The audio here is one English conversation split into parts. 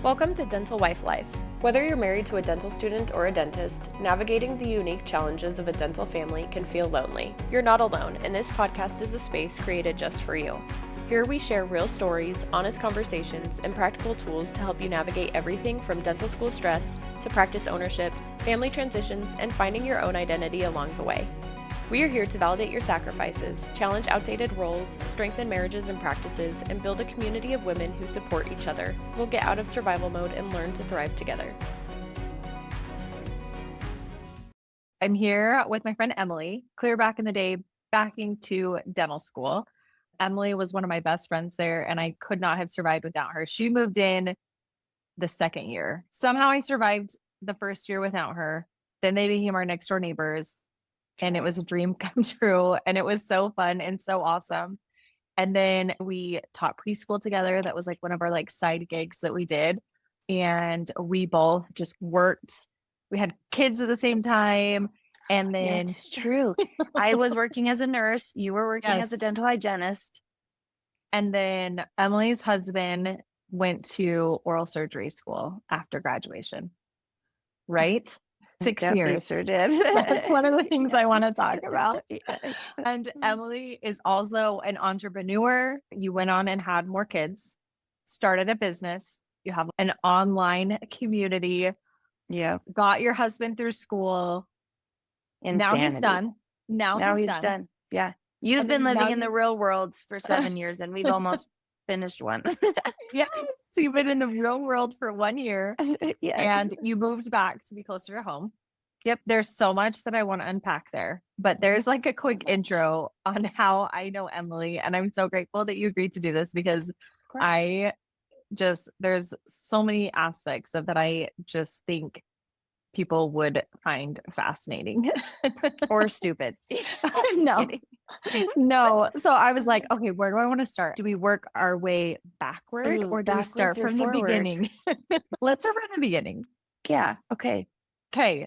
Welcome to Dental Wife Life. Whether you're married to a dental student or a dentist, navigating the unique challenges of a dental family can feel lonely. You're not alone, and this podcast is a space created just for you. Here we share real stories, honest conversations, and practical tools to help you navigate everything from dental school stress to practice ownership, family transitions, and finding your own identity along the way. We are here to validate your sacrifices, challenge outdated roles, strengthen marriages and practices, and build a community of women who support each other. We'll get out of survival mode and learn to thrive together. I'm here with my friend Emily, clear back in the day, backing to dental school. Emily was one of my best friends there, and I could not have survived without her. She moved in the second year. Somehow I survived the first year without her. Then they became our next door neighbors. And it was a dream come true. And it was so fun and so awesome. And then we taught preschool together. That was like one of our like side gigs that we did. And we both just worked. We had kids at the same time. And then it's true. I was working as a nurse. You were working as a dental hygienist. And then Emily's husband went to oral surgery school after graduation. Right? 6 years. Sure did. That's one of the things I want to talk about. And Emily is also an entrepreneur. You went on and had more kids, started a business. You have an online community. Yeah. Got your husband through school. And now he's done. Now he's done. Yeah. You've been living in the real world for 7 years and we've almost finished one. Yeah. So you've been in the real world for 1 year. Yes. And you moved back to be closer to home. Yep. There's so much that I want to unpack there, but there's like a quick intro on how I know Emily. And I'm so grateful that you agreed to do this because there's so many aspects of that I just think people would find fascinating or stupid. No. So I was like, okay, where do I want to start? Do we work our way backward or do we start from the beginning? Let's start from the beginning. Yeah. Okay.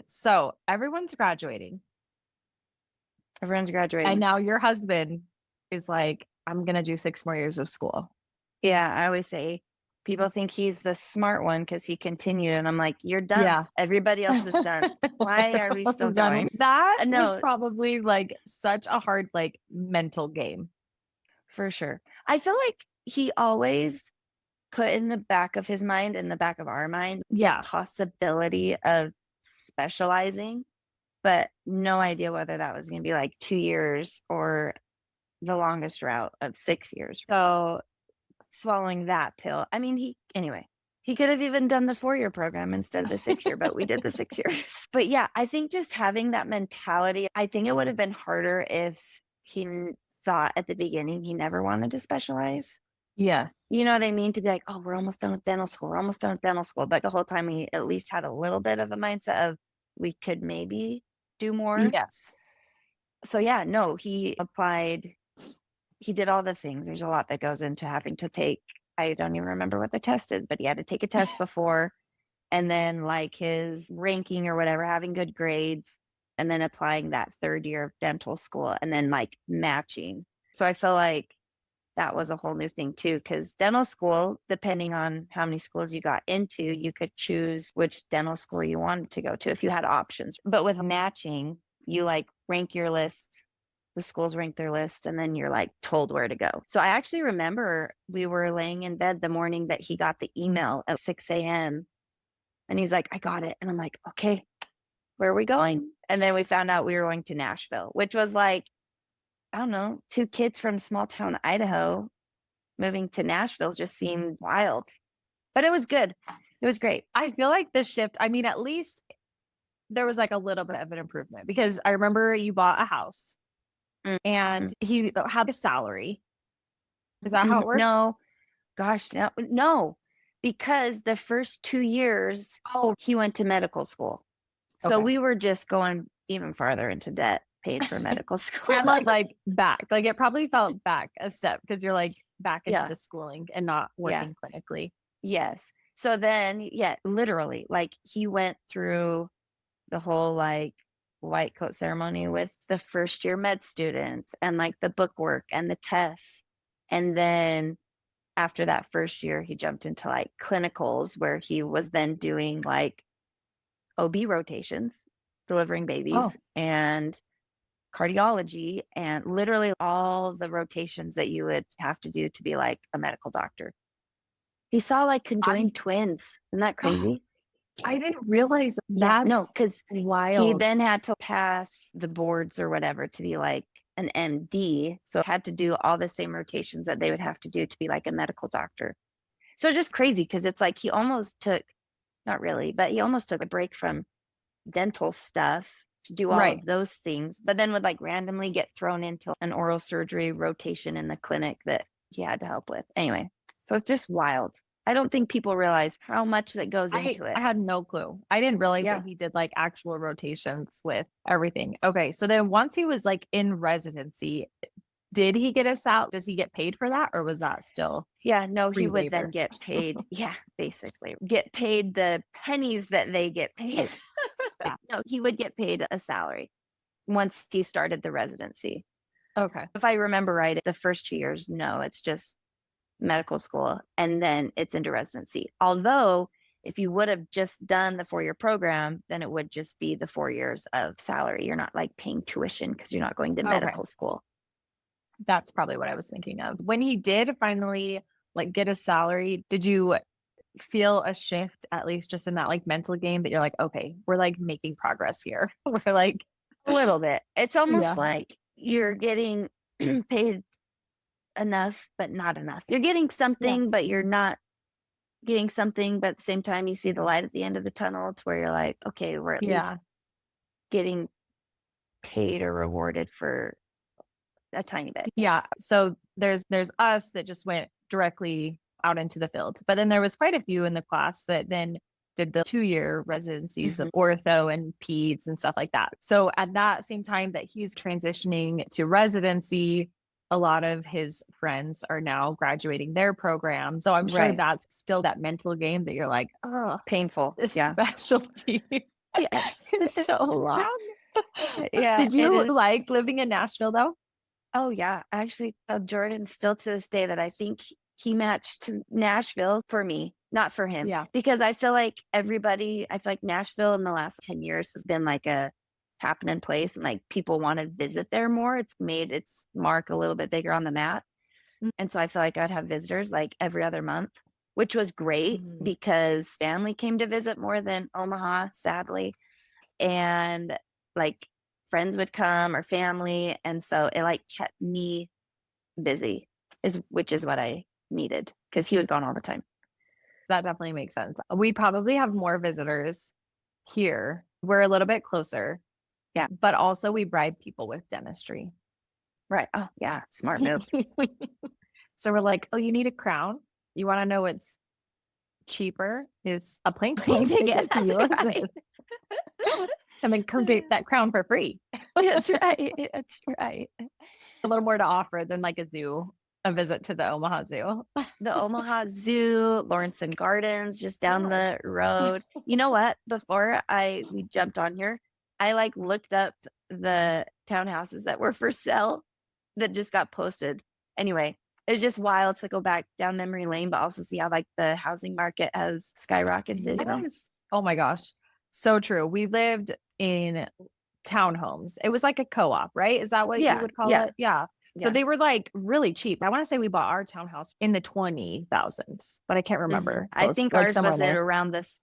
So everyone's graduating. And now your husband is like, I'm going to do 6 more years of school. Yeah. I always say people think he's the smart one because he continued. And I'm like, you're done. Yeah. Everybody else is done. Why are we still going? That was probably like such a hard, like mental game. For sure. I feel like he always put in the back of his mind, in the back of our mind, the possibility of specializing, but no idea whether that was going to be like 2 years or the longest route of 6 years. So swallowing that pill. I mean, he could have even done the 4-year program instead of the 6-year, but we did the 6 years. But yeah, I think just having that mentality, I think it would have been harder if he thought at the beginning he never wanted to specialize. Yes. You know what I mean? To be like, oh, we're almost done with dental school. But the whole time he at least had a little bit of a mindset of we could maybe do more. Yes. So yeah, no, he applied. He did all the things. There's a lot that goes into having to take, I don't even remember what the test is, but he had to take a test before and then like his ranking or whatever, having good grades and then applying that 3rd year of dental school and then like matching. So I feel like that was a whole new thing too, because dental school, depending on how many schools you got into, you could choose which dental school you wanted to go to if you had options. But with matching, you like rank your list, the schools rank their list, and then you're like told where to go. So I actually remember we were laying in bed the morning that he got the email at 6 a.m. And he's like, I got it. And I'm like, okay, where are we going? And then we found out we were going to Nashville, which was like, I don't know, 2 kids from small town Idaho moving to Nashville just seemed wild, but it was good. It was great. I feel like the shift, I mean, at least there was like a little bit of an improvement because I remember you bought a house and he had a salary. Is that how it works? No, gosh, no, because the first 2 years, he went to medical school. So we were just going even farther into debt. Paid for medical school. And like back, like it probably felt back a step because you're like back into the schooling and not working clinically. Yes. So then, literally, like he went through the whole like white coat ceremony with the 1st year med students and like the book work and the tests. And then after that first year, he jumped into like clinicals where he was then doing like OB rotations, delivering babies, and cardiology, and literally all the rotations that you would have to do to be like a medical doctor. He saw like conjoined twins. Isn't that crazy? I didn't realize Yeah, that's no, because wild. he then had to pass the boards or whatever to be like an MD. So had to do all the same rotations that they would have to do to be like a medical doctor. So it's just crazy because it's like he almost took, not really, but he almost took a break from dental stuff to do all of those things, but then would like randomly get thrown into an oral surgery rotation in the clinic that he had to help with. Anyway, so it's just wild. I don't think people realize how much that goes into it. I had no clue. I didn't realize that he did like actual rotations with everything. Okay. So then once he was like in residency, did he get us out? Does he get paid for that? Or was that still? Yeah, no, he would labor? then get paid. Yeah, basically get paid the pennies that they get paid. No, he would get paid a salary once he started the residency. Okay. If I remember right, the first 2 years, no, it's just medical school and then it's into residency. Although if you would have just done the 4-year program, then it would just be the 4 years of salary. You're not like paying tuition because you're not going to medical school. That's probably what I was thinking of. When he did finally like get a salary, did you feel a shift, at least just in that like mental game, that you're like, okay, we're like making progress here? We're like a little bit. It's almost like you're getting paid enough, but not enough. You're getting something, but you're not getting something. But at the same time, you see the light at the end of the tunnel to where you're like, okay, we're at least getting paid or rewarded for a tiny bit. Yeah. So there's us that just went directly out into the field, but then there was quite a few in the class that then did the 2-year residencies of ortho and peds and stuff like that. So at that same time that he's transitioning to residency, a lot of his friends are now graduating their program. So I'm sure that's still that mental game that you're like, oh, painful. This specialty. It's so long. Yeah. Did you like living in Nashville though? Oh yeah. Actually, Jordan still to this day that I think he matched to Nashville for me, not for him. Yeah. Because I feel like Nashville in the last 10 years has been like a happening place and like people want to visit there more. It's made its mark a little bit bigger on the map. And so I feel like I'd have visitors like every other month, which was great because family came to visit more than Omaha, sadly. And like friends would come or family. And so it like kept me busy, which is what I needed because he was gone all the time. That definitely makes sense. We probably have more visitors here. We're a little bit closer. Yeah. But also we bribe people with dentistry. Right. Oh, yeah. Smart move. So we're like, oh, you need a crown? You want to know what's cheaper? Is a plane ticket to you. Right. And then come get that crown for free. That's right. That's right. A little more to offer than like a visit to the Omaha Zoo. The Omaha Zoo, Lawrence and Gardens, just down the road. You know what? Before we jumped on here, I like looked up the townhouses that were for sale that just got posted. Anyway, it was just wild to go back down memory lane, but also see how like the housing market has skyrocketed. You know? Oh my gosh. So true. We lived in townhomes. It was like a co-op, right? Is that what you would call it? Yeah. So they were like really cheap. I want to say we bought our townhouse in the 20,000s, but I can't remember. I think ours was at around this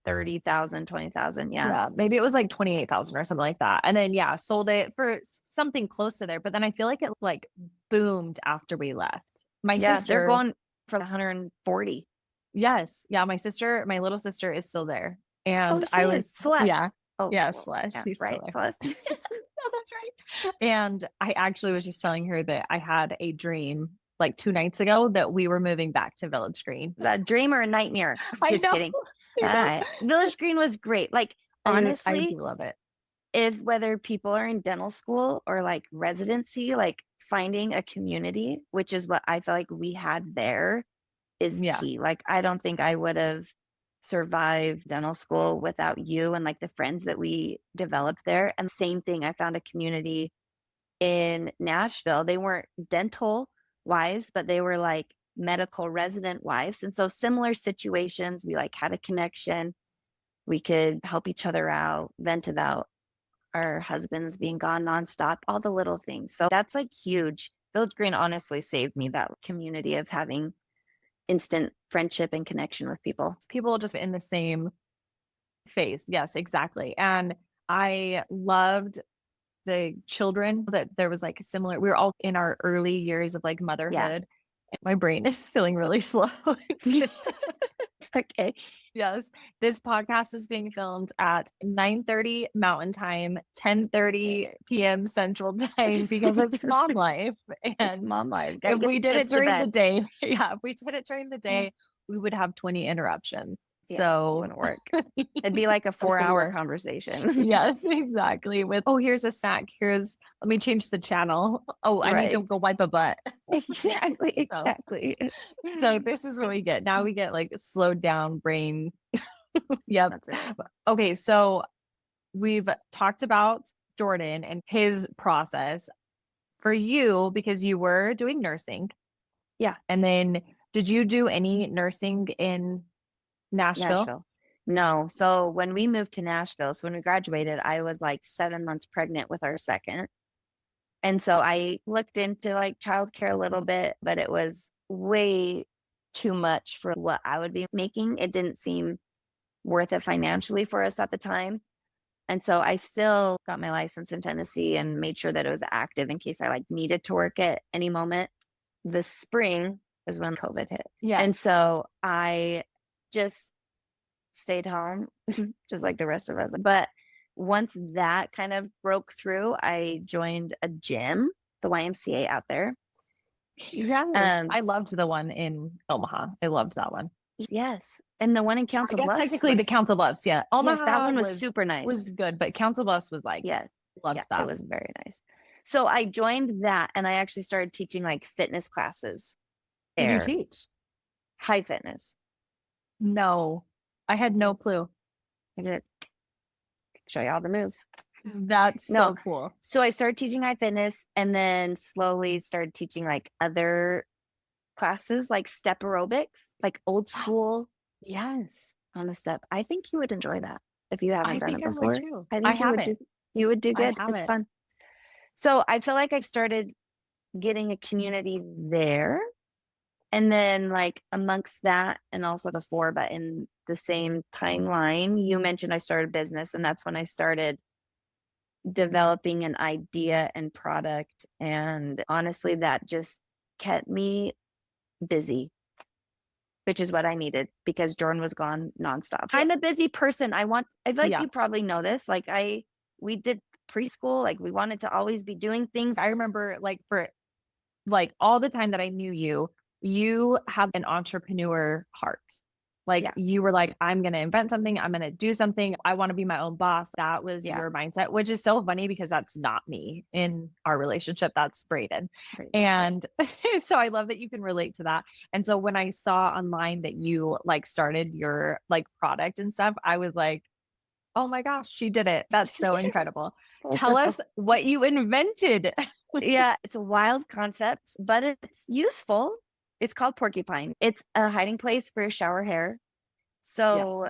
30,000, 20,000. Yeah. Maybe it was like 28,000 or something like that. And then, sold it for something close to there. But then I feel like it like boomed after we left. My sister, they're going for 140. Yes. Yeah. My little sister is still there. And I was Celeste. Yeah. Oh, yeah. Celeste. Yeah, she's right. Celeste. Oh, that's right. And I actually was just telling her that I had a dream like 2 nights ago that we were moving back to Village Green. Is that a dream or a nightmare? Just kidding. Village Green was great. Like, honestly, I do love it. If whether people are in dental school or like residency, like finding a community, which is what I feel like we had there, is key. Like, I don't think I would have survived dental school without you and like the friends that we developed there. And same thing, I found a community in Nashville. They weren't dental wise, but they were like medical resident wives. And so similar situations, we like had a connection. We could help each other out, vent about our husbands being gone nonstop, all the little things. So that's like huge. Village Green honestly saved me, that community of having instant friendship and connection with people. People just in the same phase. Yes, exactly. And I loved the children that there was like a similar, we were all in our early years of like motherhood. And my brain is feeling really slow. Okay. Yes. This podcast is being filmed at 9:30 Mountain Time, 10:30 p.m. Central Time because it's mom life. And It's mom life. if we did it during the day, if we did it during the day, we would have 20 interruptions. Yeah, So it wouldn't work. It'd be like a 4-hour conversation. Yes, exactly. With, oh, here's a snack. Let me change the channel. Oh, I need to go wipe a butt. Exactly. So this is what we get. Now we get like slowed down brain. Yep. That's right. Okay. So we've talked about Jordan and his process for you because you were doing nursing. Yeah. And then did you do any nursing in Nashville? No. So when we moved to Nashville, so when we graduated, I was like 7 months pregnant with our second. And so I looked into like childcare a little bit, but it was way too much for what I would be making. It didn't seem worth it financially for us at the time. And so I still got my license in Tennessee and made sure that it was active in case I like needed to work at any moment. The spring is when COVID hit. Yeah. And so I just stayed home, just like the rest of us. But once that kind of broke through, I joined a gym, the YMCA out there. Yeah. I loved the one in Omaha. I loved that one. Yes. And the one in Council Bluffs. Technically the Council Bluffs. Yeah. Omaha, yes, that one was super nice. Was good. But Council Bluffs was like, loved that. It was very nice. So I joined that and I actually started teaching like fitness classes. Did you teach? High fitness. No, I had no clue. I did. Show you all the moves. That's so cool. So I started teaching high fitness and then slowly started teaching like other classes, like step aerobics, like old school. Yes, on the step. I think you would enjoy that if you haven't done it before. I haven't. You would do good. It's fun. So I feel like I've started getting a community there. And then like amongst that and also before, but in the same timeline, you mentioned I started business and that's when I started developing an idea and product. And honestly, that just kept me busy, which is what I needed because Jordan was gone nonstop. I'm a busy person. I feel like you probably know this. Like we did preschool, like we wanted to always be doing things. I remember like for like all the time that I knew you, you have an entrepreneur heart. Like you were like, I'm going to invent something. I'm going to do something. I want to be my own boss. That was your mindset, which is so funny because that's not me in our relationship. That's Braden. And so I love that you can relate to that. And so when I saw online that you like started your like product and stuff, I was like, oh my gosh, she did it. That's so incredible. Tell us what you invented. Yeah, it's a wild concept, but it's useful. It's called Porcupine. It's a hiding place for your shower hair. So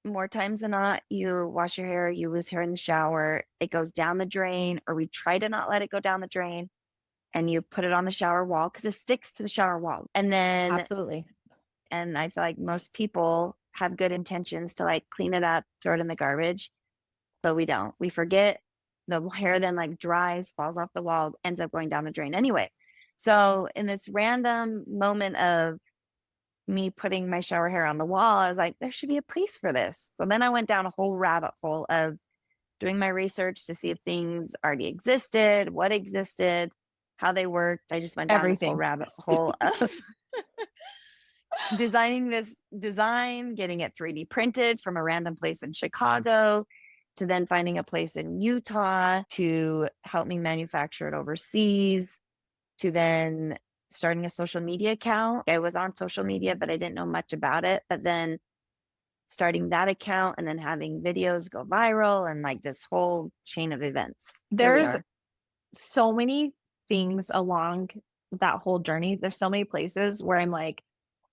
more times than not, you wash your hair, you lose hair in the shower, it goes down the drain, or we try to not let it go down the drain, and you put it on the shower wall because it sticks to the shower wall. And then absolutely. And I feel like most people have good intentions to like clean it up, throw it in the garbage, but we don't. We forget. The hair then like dries, falls off the wall, ends up going down the drain anyway. So in this random moment of me putting my shower hair on the wall, I was like, there should be a place for this. So then I went down a whole rabbit hole of doing my research to see if things already existed, what existed, how they worked. I just went down this whole rabbit hole of designing this design, getting it 3D printed from a random place in Chicago, to then finding a place in Utah to help me manufacture it overseas, to then starting a social media account. I was on social media, but I didn't know much about it. But then starting that account and then having videos go viral and like this whole chain of events. There's so many things along that whole journey, there's so many places where I'm like,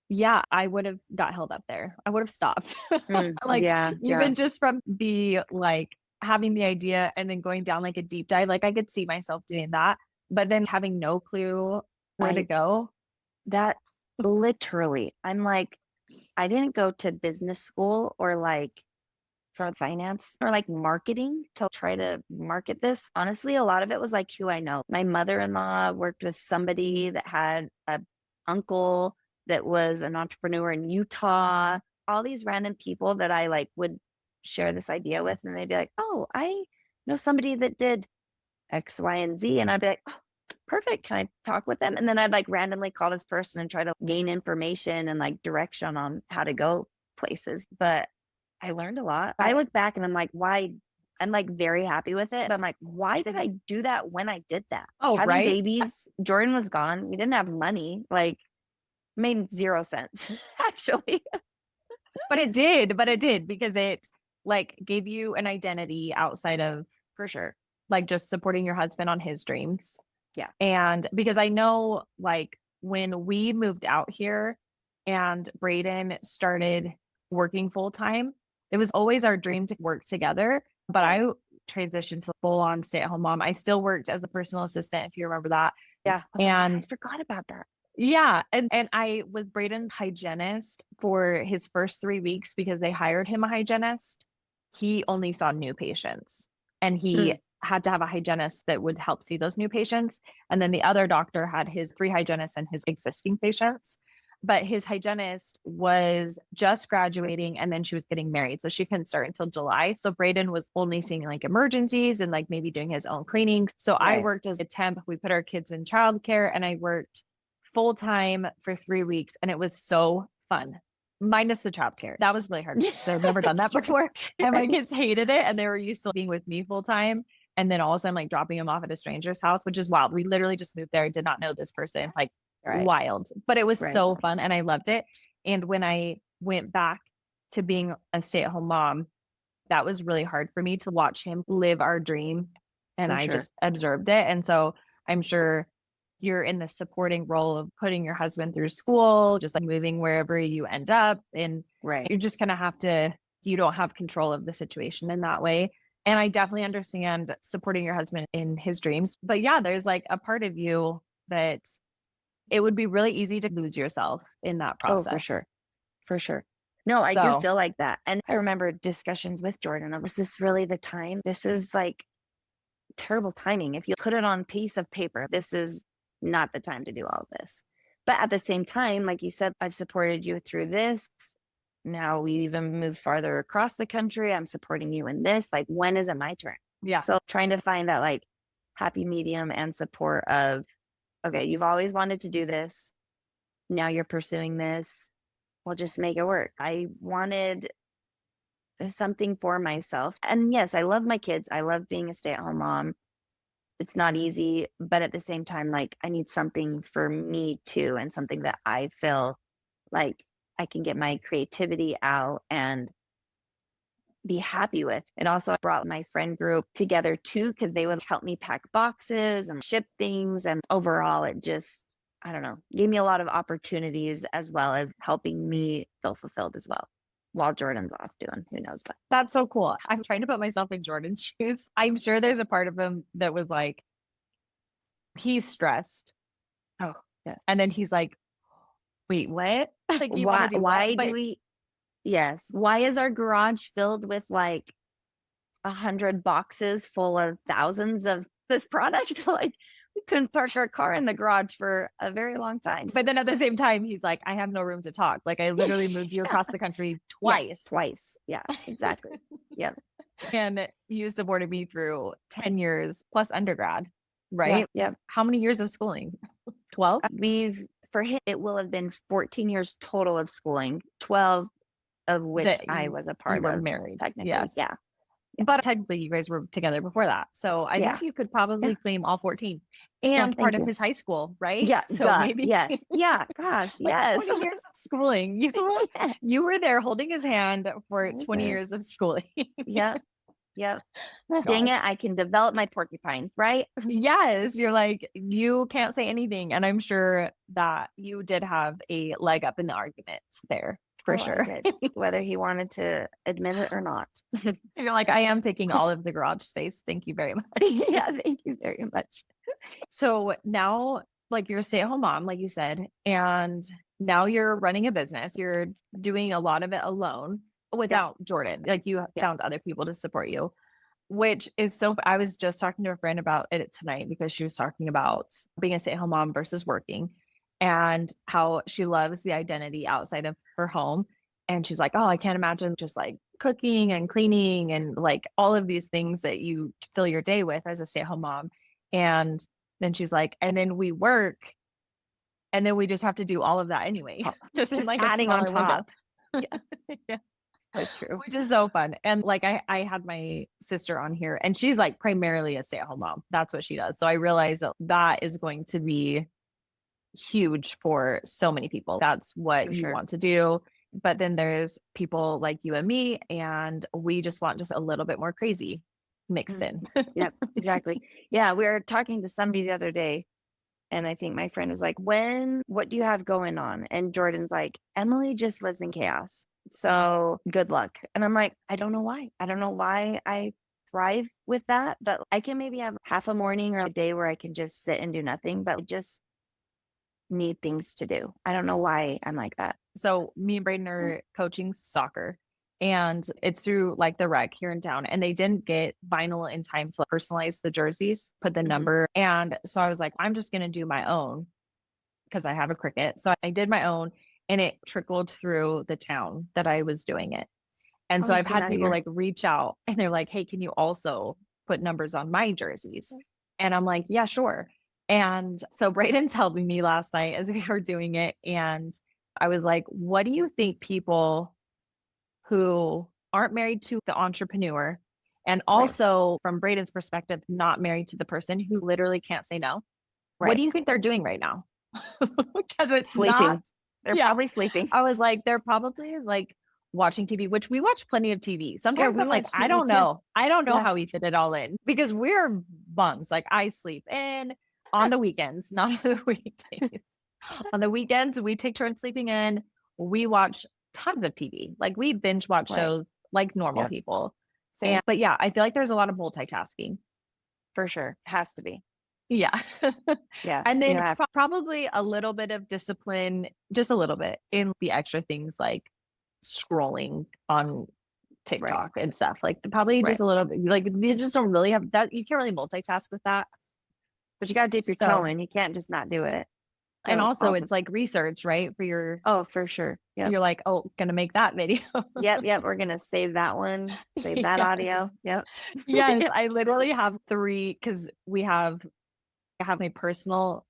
yeah, I would have got held up there. I would have stopped. Like Yeah. even just from the like having the idea and then going down like a deep dive, like I could see myself doing that, but then having no clue where to go. That literally, I'm like, I didn't go to business school or like for finance or like marketing to try to market this. Honestly, a lot of it was like who I know. My mother-in-law worked with somebody that had a uncle that was an entrepreneur in Utah. All these random people that I like would share this idea with, and they'd be like, "Oh, I know somebody that did X, Y, and Z," and I'd be like, "Oh, perfect. Can I talk with them?" And then I'd like randomly call this person and try to gain information and like direction on how to go places. But I learned a lot. I look back and I'm like, why? I'm like very happy with it. But I'm like, why did I do that when I did that? Oh, Having right. babies, Jordan was gone. We didn't have money. Like, made zero sense, actually. But it did because it like gave you an identity outside of, For sure. like just supporting your husband on his dreams. Yeah. And because I know like when we moved out here and Braden started working full time, it was always our dream to work together. But I transitioned to full on stay at home mom. I still worked as a personal assistant, if you remember that. Yeah. And I forgot about that. yeah. And I was Braden's hygienist for his first 3 weeks because they hired him a hygienist. He only saw new patients and he had to have a hygienist that would help see those new patients. And then the other doctor had his 3 hygienists and his existing patients. But his hygienist was just graduating and then she was getting married. So she couldn't start until July. So Braden was only seeing like emergencies and like maybe doing his own cleaning. So I worked as a temp. We put our kids in childcare and I worked full time for 3 weeks. And it was so fun, minus the childcare. That was really hard. So I've never done that before. And my kids hated it. And they were used to being with me full time. And then all of a sudden, like dropping them off at a stranger's house, which is wild. We literally just moved there. I did not know this person, like wild, but it was so fun and I loved it. And when I went back to being a stay-at-home mom, that was really hard for me to watch him live our dream. And I just observed it. And so I'm sure you're in the supporting role of putting your husband through school, just like moving wherever you end up. And you're just going to have to, you don't have control of the situation in that way. And I definitely understand supporting your husband in his dreams. But yeah, there's like a part of you that it would be really easy to lose yourself in that process. Oh, for sure. For sure. No, I do feel like that. And I remember discussions with Jordan. Was this really the time? This is like terrible timing. If you put it on a piece of paper, this is not the time to do all of this. But at the same time, like you said, I've supported you through this. Now we even moved farther across the country. I'm supporting you in this. Like, when is it my turn? Yeah. So trying to find that like happy medium and support of, okay, you've always wanted to do this. Now you're pursuing this. We'll just make it work. I wanted something for myself. And yes, I love my kids. I love being a stay-at-home mom. It's not easy, but at the same time, like I need something for me too, and something that I feel like I can get my creativity out and be happy with. And also I brought my friend group together too, because they would help me pack boxes and ship things. And overall, it just, I don't know, gave me a lot of opportunities as well as helping me feel fulfilled as well. While Jordan's off doing who knows what. That's so cool. I'm trying to put myself in Jordan's shoes. I'm sure there's a part of him that was like, he's stressed. Oh, yeah. And then he's like, wait, what? Like, why do we? Yes. Why is our garage filled with like 100 boxes full of thousands of this product? Like, we couldn't park our car in the garage for a very long time. But then at the same time, he's like, I have no room to talk. Like, I literally moved you across the country twice. Yeah, twice. Yeah, exactly. Yeah. And you supported me through 10 years plus undergrad, right? Yeah. How many years of schooling? 12? For him, it will have been 14 years total of schooling, 12 of which I was a part of. Married. Technically. Yes. Yeah. But technically, you guys were together before that. So I think you could probably claim all 14 and part of his high school, right? Yeah. So maybe. Yes. Yeah. Gosh. Like yes. 20 years of schooling. You were there holding his hand for 20 years of schooling. Yeah. Yep. Dang it, I can develop my porcupines, right? Yes, you're like, you can't say anything. And I'm sure that you did have a leg up in the argument there for sure. I did, whether he wanted to admit it or not. You're like, I am taking all of the garage space. Thank you very much. Yeah, thank you very much. So now, like, you're a stay-at-home mom, like you said, and now you're running a business. You're doing a lot of it alone without Jordan. Like, you found other people to support you, which is so. I was just talking to a friend about it tonight because she was talking about being a stay-at-home mom versus working and how she loves the identity outside of her home. And she's like, oh, I can't imagine just like cooking and cleaning and like all of these things that you fill your day with as a stay-at-home mom. And then she's like, and then we work and then we just have to do all of that anyway. Just in like adding on top. Yeah. Yeah. That's true. Which is so fun. And like I had my sister on here and she's like primarily a stay-at-home mom. That's what she does. So I realized that that is going to be huge for so many people. That's what you want to do. But then there's people like you and me, and we just want just a little bit more crazy mixed in. Yep, exactly. Yeah, we were talking to somebody the other day, and I think my friend was like, what do you have going on? And Jordan's like, Emily just lives in chaos. So good luck. And I'm like, I don't know why. I don't know why I thrive with that, but I can maybe have half a morning or a day where I can just sit and do nothing, but just need things to do. I don't know why I'm like that. So me and Braden are coaching soccer, and it's through like the rec here in town, and they didn't get vinyl in time to personalize the jerseys, put the number. And so I was like, I'm just going to do my own because I have a Cricut. So I did my own, and it trickled through the town that I was doing it. And so I've had people like reach out and they're like, hey, can you also put numbers on my jerseys? And I'm like, yeah, sure. And so Braden's helping me last night as we were doing it. And I was like, what do you think people who aren't married to the entrepreneur, and also from Braden's perspective, not married to the person who literally can't say no, what do you think they're doing right now? Because it's sleeping. They're probably sleeping. I was like, they're probably like watching TV, which we watch plenty of TV. Sometimes I'm like, I don't know. I don't know how we fit it all in because we're bums. Like I sleep in on the weekends, not on the weekdays. On the weekends, we take turns sleeping in. We watch tons of TV. Like we binge watch shows like normal people. But yeah, I feel like there's a lot of multitasking. For sure. Has to be. Yeah. Yeah. And then probably a little bit of discipline, just a little bit in the extra things like scrolling on TikTok and stuff. Like probably just a little bit, like you just don't really have that. You can't really multitask with that. But you got to dip your toe in. You can't just not do it. So and also it's like research, right? For your, for sure. Yeah. You're like, oh, gonna make that video. Yep. We're going to save that one. Save that audio. Yep. Yes. I literally have 3 because I have my personal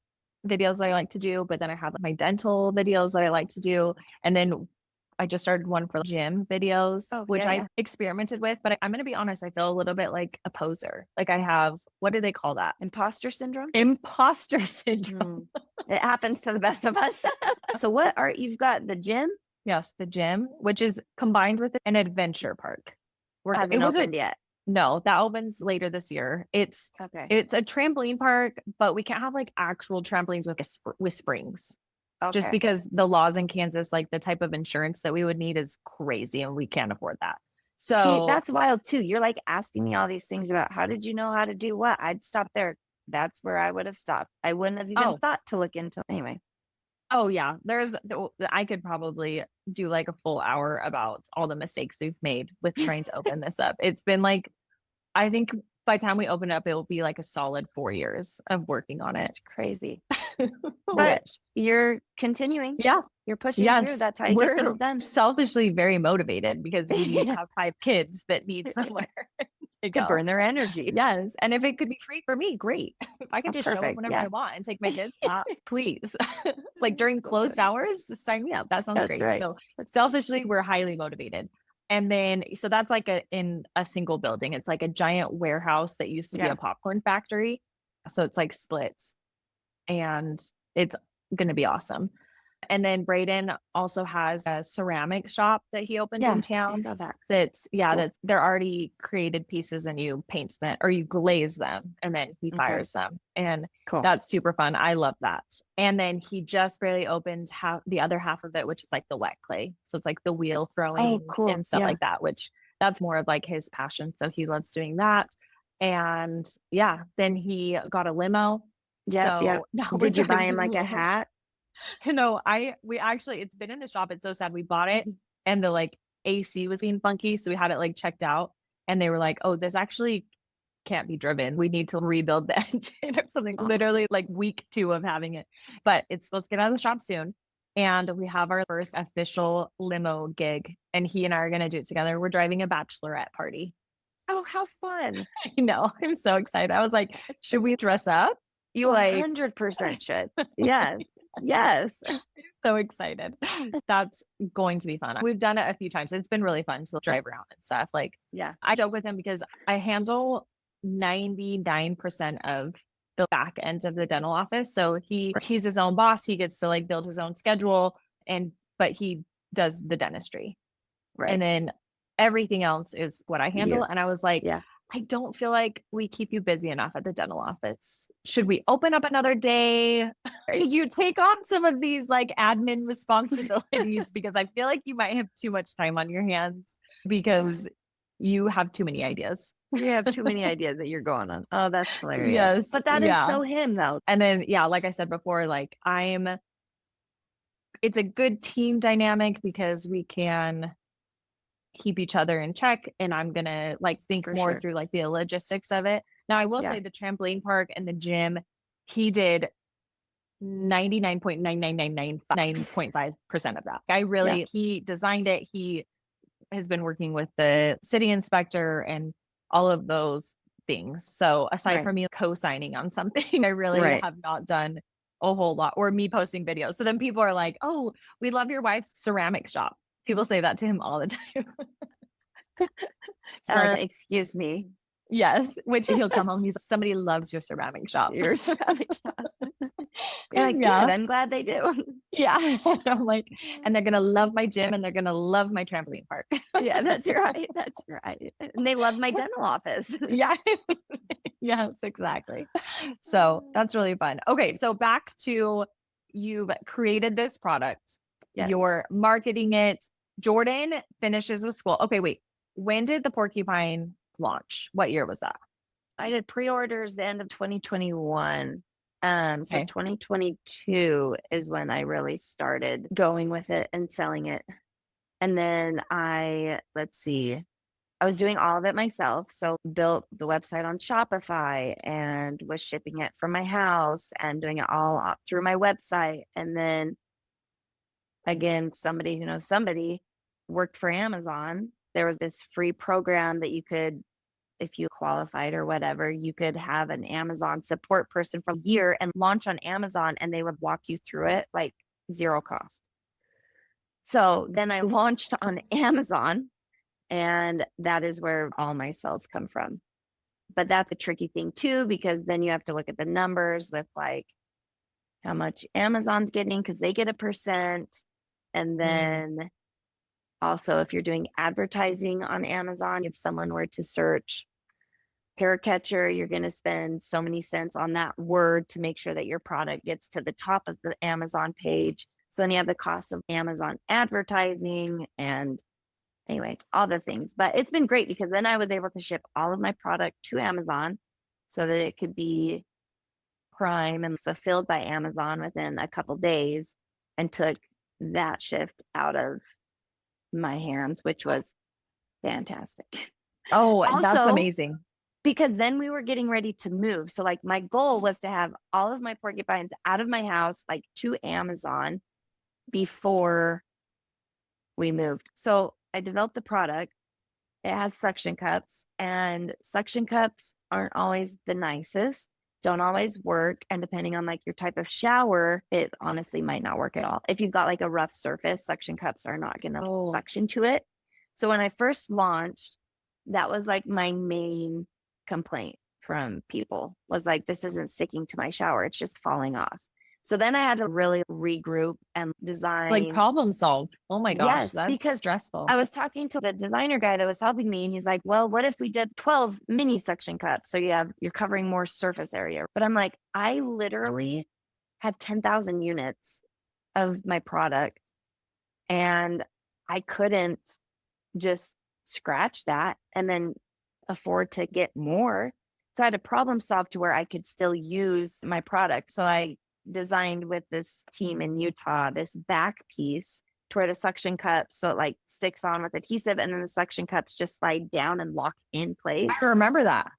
videos that I like to do, but then I have my dental videos that I like to do. And then I just started one for gym videos, which I experimented with. But I'm going to be honest, I feel a little bit like a poser. Like I have, what do they call that? Imposter syndrome? Imposter syndrome. It happens to the best of us. So you've got the gym? Yes, the gym, which is combined with an adventure park. It hasn't opened yet. No, that opens later this year. It's a trampoline park, but we can't have like actual trampolines with springs. Just because the laws in Kansas, like the type of insurance that we would need is crazy and we can't afford that. So that's wild too. You're like asking me all these things about how did you know how to do what? I'd stop there. That's where I would have stopped. I wouldn't have even thought to look into anyway. Oh yeah. I could probably do like a full hour about all the mistakes we've made with trying to open this up. It's been like, I think by the time we open up, it will be like a solid 4 years of working on it. It's crazy. But you're continuing. Yeah. You're pushing through. That's how you get things done. Selfishly very motivated because we have 5 kids that need somewhere to burn their energy. Yes. And if it could be free for me, great. If I could just show up whenever I want and take my kids, please. Like during closed hours, sign me up. That sounds great. Right. So selfishly, we're highly motivated. And then, so that's like in a single building. It's like a giant warehouse that used to be a popcorn factory. So it's like splits and it's going to be awesome. And then Braden also has a ceramic shop that he opened in I town. saw that. Cool. They're already created pieces and you paint them or you glaze them and then he fires them. And Cool. that's super fun. I love that. And then he just barely opened the other half of it, which is like the wet clay. So it's like the wheel throwing and stuff like that, which that's more of like his passion. So he loves doing that. And then he got a limo. Yeah. Did you buy him like a hat? No, it's been in the shop. It's so sad. We bought it and the like AC was being funky. So we had it like checked out and they were like, oh, this actually can't be driven. We need to rebuild the engine or something. Literally like week 2 of having it, but it's supposed to get out of the shop soon. And we have our first official limo gig and he and I are going to do it together. We're driving a bachelorette party. Oh, how fun. I know. I'm so excited. I was like, should we dress up? You 100% should. Yes. So excited. That's going to be fun. We've done it a few times. It's been really fun to drive around and stuff. Like, I joke with him because I handle 99% of the back end of the dental office. So he's his own boss. He gets to like build his own schedule but he does the dentistry. Right. And then everything else is what I handle. And I was like, I don't feel like we keep you busy enough at the dental office. Should we open up another day? You take on some of these like admin responsibilities because I feel like you might have too much time on your hands because you have too many ideas. You have too many ideas that you're going on. Oh, that's hilarious. Yes. But that is so him though. And then, like I said before, like it's a good team dynamic because we can keep each other in check and I'm going to like think more through like the logistics of it. Now I will say the trampoline park and the gym, he did 99.99999.5% of that. He designed it. He has been working with the city inspector and all of those things. So aside from me co-signing on something, I really have not done a whole lot or me posting videos. So then people are like, oh, we love your wife's ceramic shop. People say that to him all the time. Excuse me. Yes. Which he'll come home. He's like, somebody loves your ceramic shop. Your ceramic shop. You're like, good. I'm glad they do. Yeah. I'm like, and they're going to love my gym and they're going to love my trampoline park. Yeah, that's right. That's right. And they love my dental office. Yeah. Yes, exactly. So that's really fun. Okay. So back to you've created this product. You're marketing it. Jordan finishes with school. Okay, wait. When did the porcupine launch? What year was that? I did pre-orders the end of 2021. So 2022 is when I really started going with it and selling it. And then I was doing all of it myself. So built the website on Shopify and was shipping it from my house and doing it all through my website. And then again, somebody who knows somebody worked for Amazon. There was this free program that you could, if you qualified or whatever, you could have an Amazon support person for a year and launch on Amazon and they would walk you through it like zero cost. So then I launched on Amazon and that is where all my sales come from. But that's a tricky thing too, because then you have to look at the numbers with like how much Amazon's getting because they get a %. And then also if you're doing advertising on Amazon, if someone were to search hair catcher, you're going to spend so many cents on that word to make sure that your product gets to the top of the Amazon page. So then you have the cost of Amazon advertising and anyway, all the things. But it's been great because then I was able to ship all of my product to Amazon so that it could be prime and fulfilled by Amazon within a couple days and took that shift out of my hands, which was fantastic. Oh, also, that's amazing. Because then we were getting ready to move. So like my goal was to have all of my porcupines out of my house, like to Amazon before we moved. So I developed the product. It has suction cups and suction cups aren't always the nicest, don't always work. And depending on like your type of shower, it honestly might not work at all. If you've got like a rough surface, suction cups are not going to suction to it. So when I first launched, that was like my main complaint from people was like, this isn't sticking to my shower. It's just falling off. So then I had to really regroup and design. Like problem solve. Oh my gosh, Yes, that's because stressful. I was talking to the designer guy that was helping me, and he's like, well, what if we did 12 mini suction cups? So you're covering more surface area. But I'm like, I literally have 10,000 units of my product, and I couldn't just scratch that and then afford to get more. So I had a problem solve to where I could still use my product. So I designed with this team in Utah this back piece to where the suction cup, so it like sticks on with adhesive, and then the suction cups just slide down and lock in place. I remember that.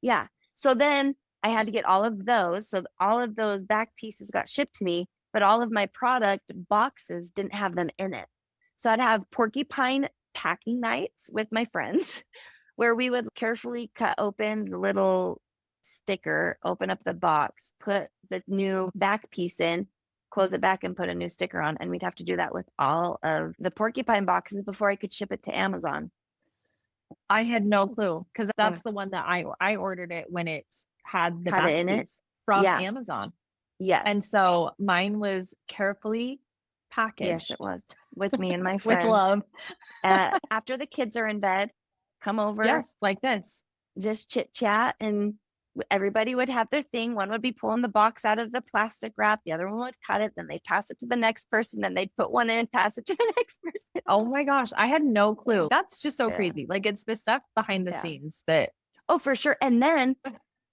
Yeah. So then I had to get all of those. So all of those back pieces got shipped to me, but all of my product boxes didn't have them in it. So I'd have porcupine packing nights with my friends where we would carefully cut open the little sticker, open up the box, put the new back piece in, close it back, and put a new sticker on. And we'd have to do that with all of the porcupine boxes before I could ship it to Amazon. I had no clue because that's the one that I ordered it when it had the back in it piece from Amazon. Yeah. And so mine was carefully packaged. Yes, it was, with me and my friends. With love. After the kids are in bed, come over. Yes, like this. Just chit chat, and everybody would have their thing. One would be pulling the box out of the plastic wrap. The other one would cut it. Then they'd pass it to the next person. Then they'd put one in, pass it to the next person. Oh my gosh. I had no clue. That's just so crazy. Like it's the stuff behind the scenes that. Oh, for sure. And then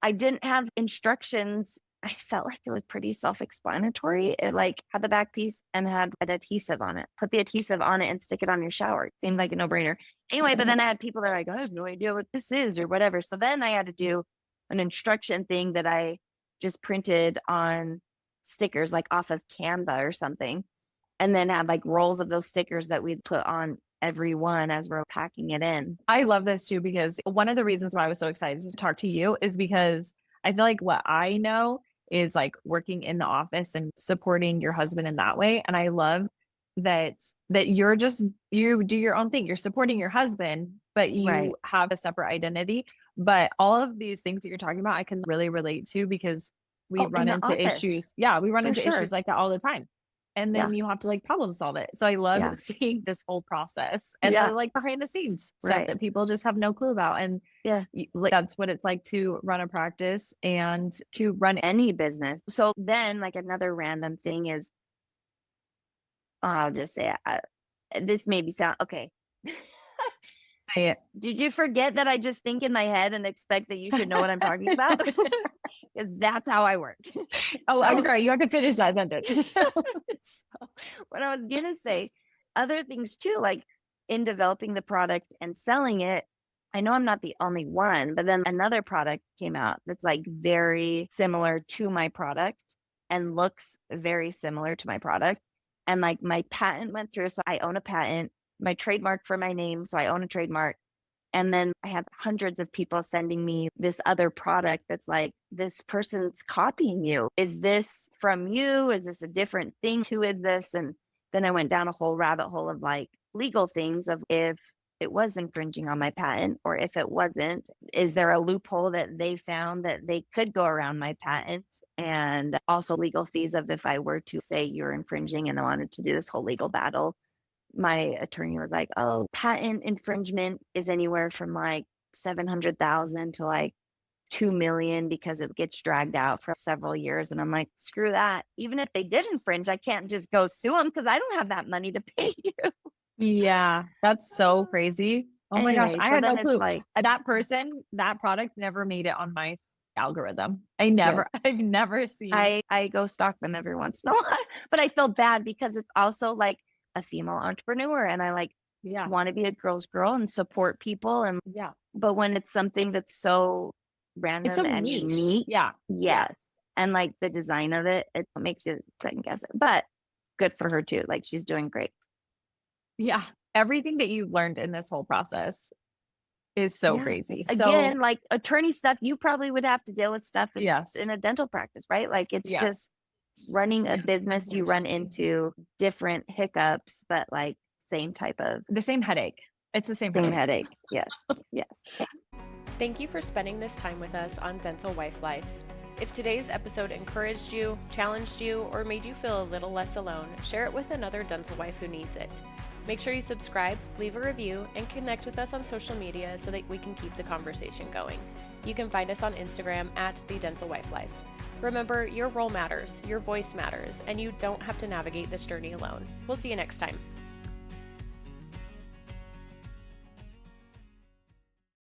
I didn't have instructions. I felt like it was pretty self-explanatory. It like had the back piece and had an adhesive on it. Put the adhesive on it and stick it on your shower. It seemed like a no-brainer. Anyway, but then I had people that are like, I have no idea what this is or whatever. So then I had to do an instruction thing that I just printed on stickers, like off of Canva or something. And then had like rolls of those stickers that we'd put on every one as we're packing it in. I love this too, because one of the reasons why I was so excited to talk to you is because I feel like what I know is like working in the office and supporting your husband in that way. And I love that you're just, you do your own thing. You're supporting your husband, but you have a separate identity. But all of these things that you're talking about, I can really relate to because we run into issues. Yeah, we run into issues like that all the time. And then you have to like problem solve it. So I love seeing this whole process and then like behind the scenes stuff that people just have no clue about. And that's what it's like to run a practice and to run any business. So then like another random thing is, I'll just say this maybe sound okay. Say it. Did you forget that I just think in my head and expect that you should know what I'm talking about? Because that's how I work. Oh, I'm sorry. You have to finish that sentence. So, what I was going to say, other things too, like in developing the product and selling it, I know I'm not the only one, but then another product came out that's like very similar to my product and looks very similar to my product. And like my patent went through. So I own a patent, my trademark for my name. So I own a trademark. And then I have hundreds of people sending me this other product that's like, this person's copying you. Is this from you? Is this a different thing? Who is this? And then I went down a whole rabbit hole of like legal things of if it was infringing on my patent or if it wasn't, is there a loophole that they found that they could go around my patent? And also legal fees of if I were to say you're infringing and I wanted to do this whole legal battle. My attorney was like, oh, patent infringement is anywhere from like 700,000 to like 2 million because it gets dragged out for several years. And I'm like, screw that. Even if they did infringe, I can't just go sue them because I don't have that money to pay you. Yeah, that's so crazy. Oh my gosh, I had no clue. Like, that product never made it on my algorithm. I've never seen. I go stalk them every once in a while, but I feel bad because it's also like a female entrepreneur and I like want to be a girl's girl and support people. And but when it's something that's so random it's so and niche. unique, yes. And like the design of it makes you second guess it. But good for her too. Like she's doing great. Yeah. Everything that you learned in this whole process is so crazy. Again, like attorney stuff, you probably would have to deal with stuff in a dental practice, right? Like it's just running a business, you run into different hiccups, but like the same headache. It's the same headache. Yes. Thank you for spending this time with us on Dental Wife Life. If today's episode encouraged you, challenged you, or made you feel a little less alone, share it with another dental wife who needs it. Make sure you subscribe, leave a review, and connect with us on social media so that we can keep the conversation going. You can find us on Instagram at The Dental Wife Life. Remember, your role matters, your voice matters, and you don't have to navigate this journey alone. We'll see you next time.